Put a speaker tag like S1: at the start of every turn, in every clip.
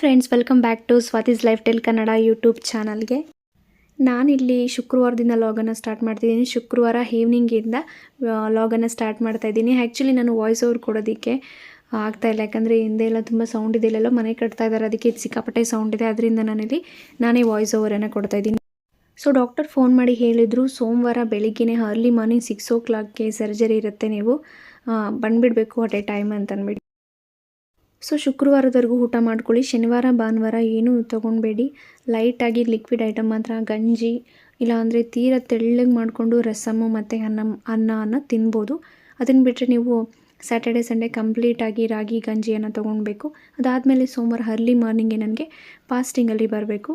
S1: Friends, welcome back to Swathi's lifestyle Kannada YouTube ಚಾನಲ್ಗೆ. ನಾನಿಲ್ಲಿ ಶುಕ್ರವಾರದಿಂದ ಲಾಗನ್ನು ಸ್ಟಾರ್ಟ್ ಮಾಡ್ತಿದ್ದೀನಿ. ಶುಕ್ರವಾರ ಈವ್ನಿಂಗಿಂದ ಲಾಗನ್ನು ಸ್ಟಾರ್ಟ್ ಮಾಡ್ತಾಯಿದ್ದೀನಿ. ಆ್ಯಕ್ಚುಲಿ ನಾನು ವಾಯ್ಸ್ ಓವರ್ ಕೊಡೋದಕ್ಕೆ ಆಗ್ತಾಯಿಲ್ಲ, ಯಾಕಂದರೆ ಹಿಂದೆ ಎಲ್ಲ ತುಂಬ ಸೌಂಡ್ ಇದೆ, ಇಲ್ಲೆಲ್ಲ ಮನೆ ಕಟ್ತಾ ಇದ್ದಾರೆ, ಅದಕ್ಕೆ ಸಿಕ್ಕಾಪಟ್ಟೆ ಸೌಂಡ್ ಇದೆ. ಅದರಿಂದ ನಾನೇ ವಾಯ್ಸ್ ಓವರನ್ನು ಕೊಡ್ತಾಯಿದ್ದೀನಿ. ಸೊ ಡಾಕ್ಟರ್ ಫೋನ್ ಮಾಡಿ ಹೇಳಿದರು, ಸೋಮವಾರ ಬೆಳಿಗ್ಗೆ ಅರ್ಲಿ ಮಾರ್ನಿಂಗ್ 6 o'clockಗೆ ಸರ್ಜರಿ ಇರುತ್ತೆ, ನೀವು ಬಂದುಬಿಡಬೇಕು ಅಟ್ ಎ ಟೈಮ್ ಅಂತಂದ್ಬಿಟ್ಟು. ಸೊ ಶುಕ್ರವಾರದವರೆಗೂ ಊಟ ಮಾಡ್ಕೊಳ್ಳಿ. ಶನಿವಾರ ಭಾನುವಾರ ಏನೂ ತೊಗೊಳ್ಬೇಡಿ. ಲೈಟಾಗಿ ಲಿಕ್ವಿಡ್ ಐಟಮ್ ಮಾತ್ರ, ಗಂಜಿ ಇಲ್ಲಾಂದರೆ ತೀರ ತೆಳ್ಳಗೆ ಮಾಡಿಕೊಂಡು ರಸಮ್ಮು ಮತ್ತು ಅನ್ನನ ತಿನ್ಬೋದು. ಅದನ್ನು ಬಿಟ್ಟರೆ ನೀವು ಸ್ಯಾಟರ್ಡೆ ಸಂಡೇ ಕಂಪ್ಲೀಟಾಗಿ ರಾಗಿ ಗಂಜಿಯನ್ನು ತೊಗೊಳ್ಬೇಕು. ಅದಾದಮೇಲೆ ಸೋಮವಾರ ಅರ್ಲಿ ಮಾರ್ನಿಂಗೆ ನನಗೆ ಫಾಸ್ಟಿಂಗಲ್ಲಿ ಬರಬೇಕು,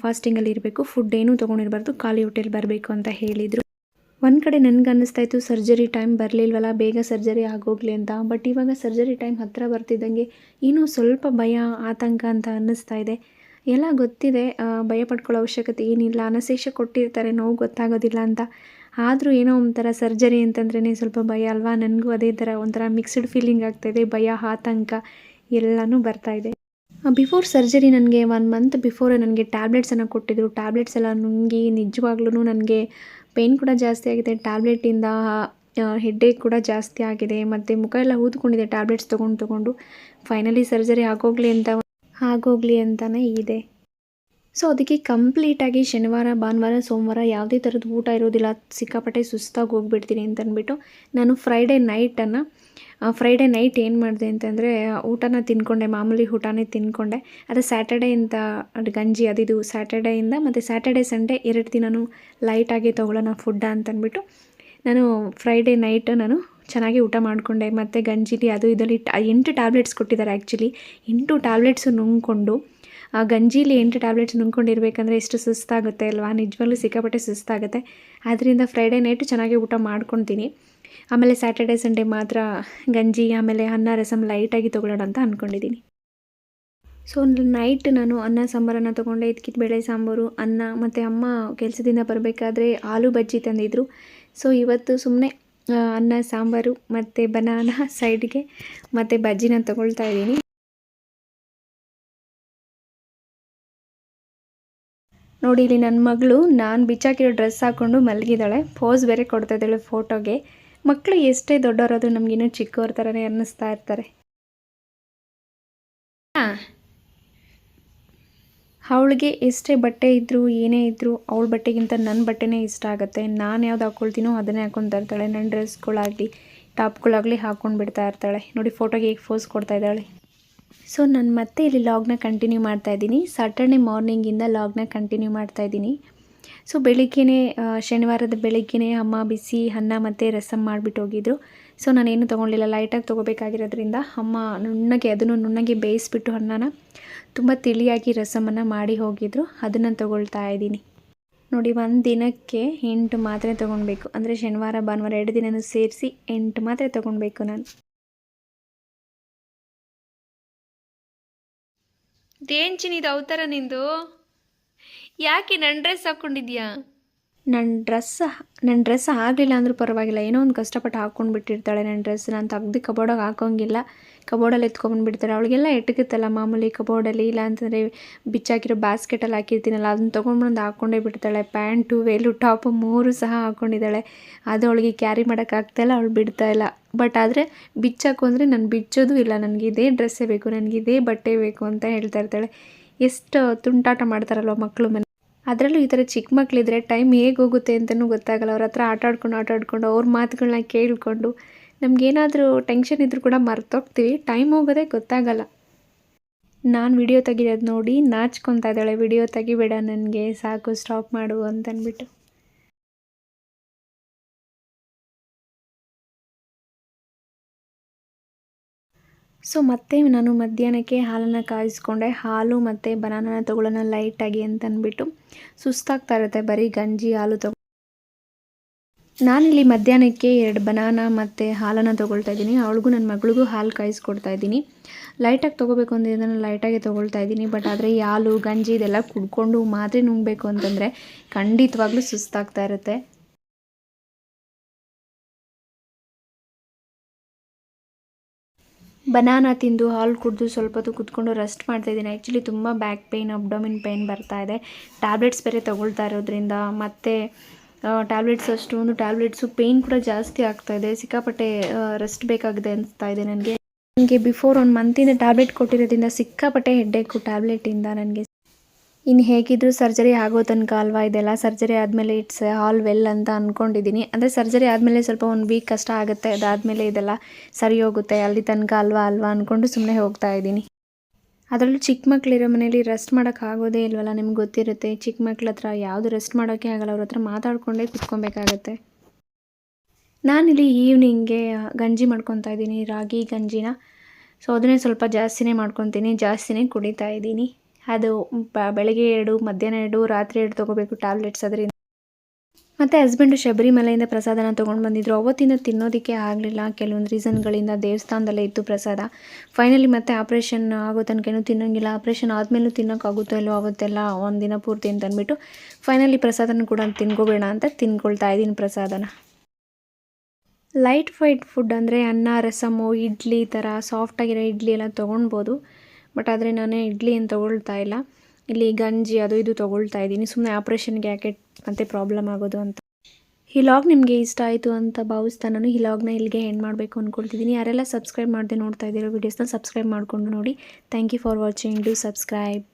S1: ಫಾಸ್ಟಿಂಗಲ್ಲಿ ಇರಬೇಕು. ಫುಡ್ ಏನೂ ತೊಗೊಂಡಿರಬಾರ್ದು, ಖಾಲಿ ಹೊಟ್ಟೆಲಿ ಬರಬೇಕು ಅಂತ ಹೇಳಿದರು. ಒಂದು ಕಡೆ ನನಗೆ ಅನ್ನಿಸ್ತಾಯಿತ್ತು ಸರ್ಜರಿ ಟೈಮ್ ಬರಲಿಲ್ವಲ್ಲ, ಬೇಗ ಸರ್ಜರಿ ಆಗೋಗಲಿ ಅಂತ. ಬಟ್ ಇವಾಗ ಸರ್ಜರಿ ಟೈಮ್ ಹತ್ತಿರ ಬರ್ತಿದ್ದಂಗೆ ಏನೋ ಸ್ವಲ್ಪ ಭಯ, ಆತಂಕ ಅಂತ ಅನ್ನಿಸ್ತಾ ಇದೆ. ಎಲ್ಲ ಗೊತ್ತಿದೆ, ಭಯ ಪಡ್ಕೊಳ್ಳೋ ಅವಶ್ಯಕತೆ ಏನಿಲ್ಲ. ಅನಸ್ತೇಷ ಕೊಟ್ಟಿರ್ತಾರೆ, ನೋವು ಗೊತ್ತಾಗೋದಿಲ್ಲ ಅಂತ. ಆದರೂ ಏನೋ ಒಂಥರ ಸರ್ಜರಿ ಅಂತಂದ್ರೇ ಸ್ವಲ್ಪ ಭಯ ಅಲ್ವಾ. ನನಗೂ ಅದೇ ಥರ ಒಂಥರ ಮಿಕ್ಸ್ಡ್ ಫೀಲಿಂಗ್ ಆಗ್ತಾಯಿದೆ, ಭಯ, ಆತಂಕ ಎಲ್ಲನೂ ಬರ್ತಾಯಿದೆ. ಬಿಫೋರ್ ಸರ್ಜರಿ ನನಗೆ 1 month ಬಿಫೋರ್ ನನಗೆ ಟ್ಯಾಬ್ಲೆಟ್ಸನ್ನು ಕೊಟ್ಟಿದ್ದರು. ಟ್ಯಾಬ್ಲೆಟ್ಸ್ ಎಲ್ಲ ನುಂಗಿ ನಿಜವಾಗ್ಲೂ ನನಗೆ ಪೇಯ್ನ್ ಕೂಡ ಜಾಸ್ತಿ ಆಗಿದೆ. ಟ್ಯಾಬ್ಲೆಟಿಂದ ಹೆಡ್ಡೇಕ್ ಕೂಡ ಜಾಸ್ತಿ ಆಗಿದೆ, ಮತ್ತು ಮುಖ ಎಲ್ಲ ಊದ್ಕೊಂಡಿದೆ ಟ್ಯಾಬ್ಲೆಟ್ಸ್ ತೊಗೊಂಡು. ಫೈನಲಿ ಸರ್ಜರಿ ಆಗೋಗಲಿ ಅಂತಲೇ ಇದೆ. ಸೊ ಅದಕ್ಕೆ ಕಂಪ್ಲೀಟಾಗಿ ಶನಿವಾರ ಭಾನುವಾರ ಸೋಮವಾರ ಯಾವುದೇ ಥರದ ಊಟ ಇರೋದಿಲ್ಲ, ಸಿಕ್ಕಾಪಟ್ಟೆ ಸುಸ್ತಾಗಿ ಹೋಗ್ಬಿಡ್ತೀನಿ ಅಂತಂದ್ಬಿಟ್ಟು ನಾನು ಫ್ರೈಡೇ ನೈಟ್ ಏನು ಮಾಡಿದೆ ಅಂತಂದರೆ ಊಟನ ತಿನ್ಕೊಂಡೆ, ಮಾಮೂಲಿ ಊಟನೇ ತಿನ್ಕೊಂಡೆ. ಅದು ಸ್ಯಾಟರ್ಡೇಯಿಂದ ಗಂಜಿ ಅದಿದು ಸ್ಯಾಟರ್ಡೇಯಿಂದ ಮತ್ತು ಸ್ಯಾಟರ್ಡೇ ಸಂಡೇ 2 ದಿನವೂ ಲೈಟಾಗಿ ತೊಗೊಳ್ಳೋಣ ಫುಡ್ಡ ಅಂತಂದ್ಬಿಟ್ಟು ನಾನು ಫ್ರೈಡೇ ನೈಟ್ ನಾನು ಚೆನ್ನಾಗಿ ಊಟ ಮಾಡಿಕೊಂಡೆ. ಮತ್ತು ಗಂಜಿಲಿ ಅದು ಇದರಲ್ಲಿ 8 ಟ್ಯಾಬ್ಲೆಟ್ಸ್ ಕೊಟ್ಟಿದ್ದಾರೆ. ಆ್ಯಕ್ಚುಲಿ 8 ಟ್ಯಾಬ್ಲೆಟ್ಸು ನುಂಗ್ಕೊಂಡು, ಆ ಗಂಜಿಲಿ 8 ಟ್ಯಾಬ್ಲೆಟ್ಸ್ ನುಂಗ್ಕೊಂಡಿರ್ಬೇಕಂದ್ರೆ ಎಷ್ಟು ಸುಸ್ತಾಗುತ್ತೆ ಅಲ್ವಾ, ನಿಜವಾಗ್ಲೂ ಸಿಕ್ಕಾಪಟ್ಟೆ ಸುಸ್ತಾಗುತ್ತೆ. ಆದ್ದರಿಂದ ಫ್ರೈಡೇ ನೈಟು ಚೆನ್ನಾಗಿ ಊಟ ಮಾಡ್ಕೊತೀನಿ. ಆಮೇಲೆ ಸ್ಯಾಟರ್ಡೆ ಸಂಡೇ ಮಾತ್ರ ಗಂಜಿ ಆಮೇಲೆ ಅನ್ನ ರಸಮ್ ಲೈಟಾಗಿ ತೊಗೊಳ್ಳೋಣ ಅಂತ ಅಂದ್ಕೊಂಡಿದ್ದೀನಿ. ಸೊ ನೈಟ್ ನಾನು ಅನ್ನ ಸಾಂಬಾರನ್ನು ತೊಗೊಂಡೆ, ಬೇಳೆ ಸಾಂಬಾರು, ಅನ್ನ, ಮತ್ತು ಅಮ್ಮ ಕೆಲಸದಿಂದ ಬರಬೇಕಾದ್ರೆ ಆಲೂ ಬಜ್ಜಿ ತಂದಿದ್ರು. ಸೊ ಇವತ್ತು ಸುಮ್ಮನೆ ಅನ್ನ ಸಾಂಬಾರು ಮತ್ತು ಬನಾನಾ ಸೈಡ್ಗೆ ಮತ್ತು ಬಜ್ಜಿನ ತೊಗೊಳ್ತಾ ಇದ್ದೀನಿ. ನೋಡಿ, ಇಲ್ಲಿ ನನ್ನ ಮಗಳು ನಾನು ಬಿಚ್ಚಾಕಿರೋ ಡ್ರೆಸ್ ಹಾಕ್ಕೊಂಡು ಮಲಗಿದ್ದಾಳೆ, ಪೋಸ್ ಬೇರೆ ಕೊಡ್ತಾ ಇದ್ದಾಳೆ ಫೋಟೋಗೆ. ಮಕ್ಕಳು ಎಷ್ಟೇ ದೊಡ್ಡವರಾದರೂ ನಮಗಿನ್ನೂ ಚಿಕ್ಕವ್ರ ಥರನೇ ಅನ್ನಿಸ್ತಾ ಇರ್ತಾರೆ. ಅವಳಿಗೆ ಎಷ್ಟೇ ಬಟ್ಟೆ ಇದ್ದರೂ ಏನೇ ಇದ್ದರೂ ಅವಳ ಬಟ್ಟೆಗಿಂತ ನನ್ನ ಬಟ್ಟೆನೇ ಇಷ್ಟ ಆಗುತ್ತೆ. ನಾನು ಯಾವ್ದು ಹಾಕ್ಕೊಳ್ತೀನೋ ಅದನ್ನೇ ಹಾಕ್ಕೊತಾ ಇರ್ತಾಳೆ. ನನ್ನ ಡ್ರೆಸ್ಗಳಾಗಲಿ ಟಾಪ್ಗಳಾಗಲಿ ಹಾಕ್ಕೊಂಡು ಬಿಡ್ತಾ ಇರ್ತಾಳೆ. ನೋಡಿ ಫೋಟೋಗೆ ಹೇಗೆ ಫೋಸ್ ಕೊಡ್ತಾ ಇದ್ದಾಳೆ. ಸೊ ನಾನು ಮತ್ತೆ ಇಲ್ಲಿ ಲಾಗ್ನ ಕಂಟಿನ್ಯೂ ಮಾಡ್ತಾಯಿದ್ದೀನಿ. ಸಾಟರ್ಡೆ ಮಾರ್ನಿಂಗಿಂದ ಲಾಗ್ನ ಕಂಟಿನ್ಯೂ ಮಾಡ್ತಾಯಿದ್ದೀನಿ. ಸೊ ಬೆಳಿಗ್ಗೆ ಶನಿವಾರದ ಬೆಳಿಗ್ಗೆ ಅಮ್ಮ ಬಿಸಿ ಅನ್ನ ಮತ್ತು ರಸಮ್ ಮಾಡಿಬಿಟ್ಟು ಹೋಗಿದ್ರು. ಸೊ ನಾನೇನು ತೊಗೊಳ್ಳಿಲ್ಲ, ಲೈಟಾಗಿ ತೊಗೋಬೇಕಾಗಿರೋದ್ರಿಂದ ಅಮ್ಮ ನುಣ್ಣಗೆ ಬೇಯಿಸ್ಬಿಟ್ಟು ಅನ್ನನ ತುಂಬ ತಿಳಿಯಾಗಿ ರಸಮನ್ನು ಮಾಡಿ ಹೋಗಿದ್ರು, ಅದನ್ನು ತೊಗೊಳ್ತಾ ಇದ್ದೀನಿ. ನೋಡಿ, 1 ದಿನಕ್ಕೆ 8 ಮಾತ್ರೆ ತೊಗೊಳ್ಬೇಕು, ಅಂದರೆ ಶನಿವಾರ ಭಾನುವಾರ 2 ದಿನವೂ ಸೇರಿಸಿ 8 ಮಾತ್ರೆ ತೊಗೊಳ್ಬೇಕು ನಾನು. ದೇಂಚಿನಿದು ಅವತಾರ ನಿಂದು, ಯಾಕೆ ನನ್ನ ಡ್ರೆಸ್ ಹಾಕ್ಕೊಂಡಿದ್ಯಾ? ನನ್ನ ಡ್ರೆಸ್ ಆಗಲಿಲ್ಲ ಅಂದರೂ ಪರವಾಗಿಲ್ಲ, ಏನೋ ಒಂದು ಕಷ್ಟಪಟ್ಟು ಹಾಕ್ಕೊಂಡು ಬಿಟ್ಟಿರ್ತಾಳೆ. ನನ್ನ ಡ್ರೆಸ್ ನಾನು ತೆಗ್ದು ಕಬೋರ್ಡಾಗಿ ಹಾಕೋಂಗಿಲ್ಲ, ಕಬೋರ್ಡಲ್ಲಿ ಎತ್ಕೊಂಡ್ಬಿಡ್ತಾಳೆ. ಅವಳಿಗೆಲ್ಲ ಎಟುಕುತ್ತಲ್ಲ ಮಾಮೂಲಿ ಕಬೋರ್ಡಲ್ಲಿ, ಇಲ್ಲ ಅಂತಂದರೆ ಬಿಚ್ಚಾಕಿರೋ ಬಾಸ್ಕೆಟಲ್ಲಿ ಹಾಕಿರ್ತೀನಲ್ಲ ಅದನ್ನು ತೊಗೊಂಡ್ಬಂದು ಹಾಕ್ಕೊಂಡೇ ಬಿಡ್ತಾಳೆ. ಪ್ಯಾಂಟು ವೇಲು ಟಾಪು 3 ಸಹ ಹಾಕ್ಕೊಂಡಿದ್ದಾಳೆ. ಅದು ಅವಳಿಗೆ ಕ್ಯಾರಿ ಮಾಡೋಕ್ಕಾಗ್ತಾಯಿಲ್ಲ, ಅವಳು ಬಿಡ್ತಾಯಿಲ್ಲ. ಬಟ್ ಆದರೆ ಬಿಚ್ಚಾಕು ಅಂದರೆ ನಾನು ಬಿಚ್ಚೋದು ಇಲ್ಲ, ನನಗೆ ಇದೇ ಡ್ರೆಸ್ಸೇ ಬೇಕು, ನನಗೆ ಇದೇ ಬಟ್ಟೆ ಬೇಕು ಅಂತ ಹೇಳ್ತಾ ಇರ್ತಾಳೆ. ಎಷ್ಟು ತುಂಟಾಟ ಮಾಡ್ತಾರಲ್ವ ಮಕ್ಕಳು ಮನೆ. ಅದರಲ್ಲೂ ಈ ಥರ ಚಿಕ್ಕ ಮಕ್ಕಳಿದ್ರೆ ಟೈಮ್ ಹೇಗೆ ಹೋಗುತ್ತೆ ಅಂತಲೂ ಗೊತ್ತಾಗಲ್ಲ. ಅವ್ರ ಹತ್ರ ಆಟಾಡ್ಕೊಂಡು ಅವ್ರ ಮಾತುಗಳನ್ನ ಕೇಳಿಕೊಂಡು ನಮಗೇನಾದರೂ ಟೆನ್ಷನ್ ಇದ್ದರೂ ಕೂಡ ಮರ್ತೋಗ್ತೀವಿ, ಟೈಮ್ ಹೋಗೋದೇ ಗೊತ್ತಾಗಲ್ಲ. ನಾನು ವಿಡಿಯೋ ತೆಗಿಯೋದು ನೋಡಿ ನಾಚ್ಕೊತಾ ಇದ್ದಾಳೆ, ವಿಡಿಯೋ ತೆಗಿಬೇಡ ನನಗೆ, ಸಾಕು ಸ್ಟಾಪ್ ಮಾಡು ಅಂತಂದ್ಬಿಟ್ಟು. ಸೊ ಮತ್ತೆ ನಾನು ಮಧ್ಯಾಹ್ನಕ್ಕೆ ಹಾಲನ್ನು ಕಾಯಿಸ್ಕೊಂಡೆ. ಹಾಲು ಮತ್ತು ಬನಾನನ ತೊಗೊಳ್ಳೋಣ ಲೈಟಾಗಿ ಅಂತಂದ್ಬಿಟ್ಟು, ಸುಸ್ತಾಗ್ತಾ ಇರುತ್ತೆ ಬರೀ ಗಂಜಿ ಹಾಲು ನಾನಿಲ್ಲಿ ಮಧ್ಯಾಹ್ನಕ್ಕೆ 2 ಬನಾನಾ ಮತ್ತು ಹಾಲನ್ನು ತೊಗೊಳ್ತಾ ಇದ್ದೀನಿ. ಅವಳಿಗೂ ನನ್ನ ಮಗಳಿಗೂ ಹಾಲು ಕಾಯಿಸ್ಕೊಡ್ತಾ ಇದ್ದೀನಿ. ಲೈಟಾಗಿ ತೊಗೋಬೇಕು ಅಂದರೆ ಇದನ್ನು ಲೈಟಾಗಿ ತೊಗೊಳ್ತಾ ಇದ್ದೀನಿ. ಬಟ್ ಆದರೆ ಈ ಹಾಲು ಗಂಜಿ ಇದೆಲ್ಲ ಕುಡ್ಕೊಂಡು ಮಾತ್ರೆ ನುಂಗಬೇಕು ಅಂತಂದರೆ ಖಂಡಿತವಾಗ್ಲೂ ಸುಸ್ತಾಗ್ತಾ ಇರುತ್ತೆ. ಬನಾನಾ ತಿಂದು ಹಾಲು ಕುಡಿದು ಸ್ವಲ್ಪ ಹೊತ್ತು ಕೂತ್ಕೊಂಡು ರೆಸ್ಟ್ ಮಾಡ್ತಾಯಿದ್ದೀನಿ. ಆ್ಯಕ್ಚುಲಿ ತುಂಬ ಬ್ಯಾಕ್ ಪೇಯ್ನ್, ಅಬ್ಡೋಮಿನ್ ಪೇಯ್ನ್ ಬರ್ತಾಯಿದೆ. ಟ್ಯಾಬ್ಲೆಟ್ಸ್ ಬೇರೆ ತೊಗೊಳ್ತಾ ಇರೋದ್ರಿಂದ ಮತ್ತು ಟ್ಯಾಬ್ಲೆಟ್ಸು ಪೇಯ್ನ್ ಕೂಡ ಜಾಸ್ತಿ ಆಗ್ತಾಯಿದೆ. ಸಿಕ್ಕಾಪಟ್ಟೆ ರೆಸ್ಟ್ ಬೇಕಾಗಿದೆ ಅನಿಸ್ತಾ ಇದೆ ನನಗೆ. ಬಿಫೋರ್ 1 ಮಂತಿಂದ ಟ್ಯಾಬ್ಲೆಟ್ ಕೊಟ್ಟಿರೋದ್ರಿಂದ ಸಿಕ್ಕಾಪಟ್ಟೆ ಹೆಡ್ಡೇಕು ಟ್ಯಾಬ್ಲೆಟಿಂದ ನನಗೆ. ಇನ್ನು ಹೇಗಿದ್ದರೂ ಸರ್ಜರಿ ಆಗೋ ತನಕ ಅಲ್ವಾ ಇದೆಲ್ಲ. ಸರ್ಜರಿ ಆದಮೇಲೆ ಇಟ್ಸ್ ಆಲ್ ವೆಲ್ ಅಂತ ಅಂದ್ಕೊಂಡಿದ್ದೀನಿ. ಅಂದರೆ ಸರ್ಜರಿ ಆದಮೇಲೆ ಸ್ವಲ್ಪ 1 ವೀಕ್ ಕಷ್ಟ ಆಗುತ್ತೆ, ಅದಾದಮೇಲೆ ಇದೆಲ್ಲ ಸರಿ ಹೋಗುತ್ತೆ, ಅಲ್ಲಿ ತನಕ ಅಲ್ವಾ ಅಂದ್ಕೊಂಡು ಸುಮ್ಮನೆ ಹೋಗ್ತಾ ಇದ್ದೀನಿ. ಅದರಲ್ಲೂ ಚಿಕ್ಕ ಮಕ್ಕಳಿರೋ ಮನೇಲಿ ರೆಸ್ಟ್ ಮಾಡೋಕ್ಕಾಗೋದೇ ಇಲ್ವಲ್ಲ, ನಿಮ್ಗೆ ಗೊತ್ತಿರುತ್ತೆ. ಚಿಕ್ಕ ಮಕ್ಳ ಹತ್ರ ಯಾವುದು ರೆಸ್ಟ್ ಮಾಡೋಕ್ಕೆ ಆಗಲ್ಲ, ಅವ್ರ ಹತ್ರ ಮಾತಾಡ್ಕೊಂಡೇ ಕುತ್ಕೊಬೇಕಾಗತ್ತೆ. ನಾನಿಲ್ಲಿ ಈವ್ನಿಂಗ್ಗೆ ಗಂಜಿ ಮಾಡ್ಕೊತಾ ಇದ್ದೀನಿ, ರಾಗಿ ಗಂಜಿನ. ಸೊ ಅದನ್ನೇ ಸ್ವಲ್ಪ ಜಾಸ್ತಿನೇ ಮಾಡ್ಕೊತೀನಿ, ಜಾಸ್ತಿನೇ ಕುಡಿತಾ ಇದ್ದೀನಿ. ಅದು ಬೆಳಗ್ಗೆ 2, ಮಧ್ಯಾಹ್ನ 2, ರಾತ್ರಿ 2 ತೊಗೋಬೇಕು ಟ್ಯಾಬ್ಲೆಟ್ಸ್ ಅದರಿಂದ. ಮತ್ತು ಹಸ್ಬೆಂಡು ಶಬರಿಮಲೆಯಿಂದ ಪ್ರಸಾದನ ತೊಗೊಂಡು ಬಂದಿದ್ದರು. ಅವತ್ತಿಂದ ತಿನ್ನೋದಕ್ಕೆ ಆಗಲಿಲ್ಲ, ಕೆಲವೊಂದು ರೀಸನ್ಗಳಿಂದ. ದೇವಸ್ಥಾನದಲ್ಲೇ ಇತ್ತು ಪ್ರಸಾದ. ಫೈನಲಿ ಮತ್ತೆ ಆಪ್ರೇಷನ್ ಆಗೋ ತನಕನೂ ತಿನ್ನೋಂಗಿಲ್ಲ, ಆಪ್ರೇಷನ್ ಆದಮೇಲೂ ತಿನ್ನೋಕ್ಕಾಗುತ್ತೋ ಇಲ್ಲೋ ಅವತ್ತೆಲ್ಲ ಒಂದು ದಿನ ಪೂರ್ತಿ ಅಂತ ಅಂದ್ಬಿಟ್ಟು ಫೈನಲಿ ಪ್ರಸಾದನ ಕೂಡ ತಿನ್ಕೋಬೇಡ ಅಂತ ತಿನ್ಕೊಳ್ತಾ ಇದ್ದೀನಿ ಪ್ರಸಾದನ. ಲೈಟ್ ಫುಡ್ ಅಂದರೆ ಅನ್ನ, ರಸಮ್ಮು, ಇಡ್ಲಿ ಥರ ಸಾಫ್ಟಾಗಿರೋ ಇಡ್ಲಿ ಎಲ್ಲ ತೊಗೊಳ್ಬೋದು. ಬಟ್ ಆದರೆ ನಾನು ಇಡ್ಲಿ ಏನು ತೊಗೊಳ್ತಾ ಇಲ್ಲ. ಇಲ್ಲಿ ಗಂಜಿ ಅದು ಇದು ತೊಗೊಳ್ತಾ ಇದ್ದೀನಿ, ಸುಮ್ಮನೆ ಆಪ್ರೇಷನ್ಗೆ ಯಾಕೆ ಮತ್ತೆ ಪ್ರಾಬ್ಲಮ್ ಆಗೋದು ಅಂತ. ಈ ಲಾಗ್ ನಿಮಗೆ ಇಷ್ಟ ಆಯಿತು ಅಂತ ಭಾವಿಸ್ತಾ ನಾನು ಈ ಲಾಗ್ನ ಇಲ್ಲಿಗೆ ಎಂಡ್ ಮಾಡಬೇಕು ಅಂದ್ಕೊಳ್ತಿದ್ದೀನಿ. ಯಾರೆಲ್ಲ ಸಬ್ಸ್ಕ್ರೈಬ್ ಮಾಡದೆ ನೋಡ್ತಾ ಇದ್ದೀರೋ ವೀಡಿಯೋಸ್ನ ಸಬ್ಸ್ಕ್ರೈಬ್ ಮಾಡಿಕೊಂಡು ನೋಡಿ. Thank you for watching. Do subscribe.